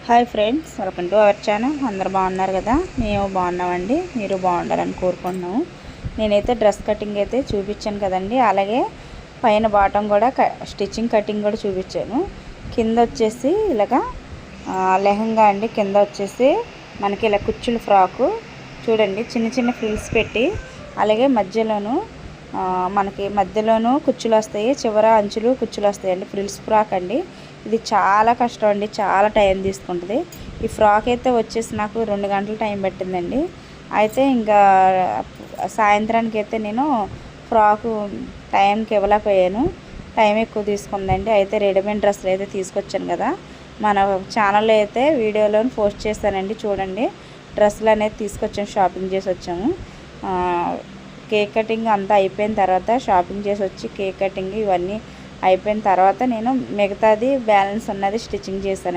Hi friends, welcome to our channel. అందరు బాగున్నారు కదా? మేము బాగున్నామండి. మీరు బాగుండాలని కోరుకుంటున్నాము. నేనైతే డ్రెస్ కటింగ్ అయితే చూపించాను కదండి, అలాగే పైన బాటం కూడా స్టిచ్చింగ్ కటింగ్ కూడా చూపించాను. కింద వచ్చేసి ఇలాగా లెహంగా అండి. కింద వచ్చేసి మనకి ఇలా కుచ్చులు ఫ్రాకు చూడండి, చిన్న చిన్న ఫ్రిల్స్ పెట్టి, అలాగే మనకి మధ్యలోనూ కుచ్చులు వస్తాయి, చివర అంచులు కుచ్చులు వస్తాయండి. ఫ్రిల్స్ ఫ్రాక్ అండి. ఇది చాలా కష్టం అండి, చాలా టైం తీసుకుంటుంది. ఈ ఫ్రాక్ అయితే వచ్చేసి నాకు 2 గంటలు టైం పట్టిందండి. అయితే ఇంకా సాయంత్రానికి అయితే నేను ఫ్రాకు టైంకి ఇవ్వలేకపోయాను, టైం ఎక్కువ తీసుకుందండి. అయితే రెడీమేడ్ డ్రెస్సులు అయితే తీసుకొచ్చాను కదా, మన ఛానల్లో అయితే వీడియోలో పోస్ట్ చేస్తానండి. చూడండి, డ్రెస్సులు అనేది తీసుకొచ్చాము, షాపింగ్ చేసి వచ్చాము. కేక్ కటింగ్ అంతా అయిపోయిన తర్వాత, షాపింగ్ చేసి వచ్చి కేక్ కటింగ్ ఇవన్నీ అయిపోయిన తర్వాత నేను మిగతాది బ్యాలెన్స్ ఉన్నది స్టిచ్చింగ్ చేశాను.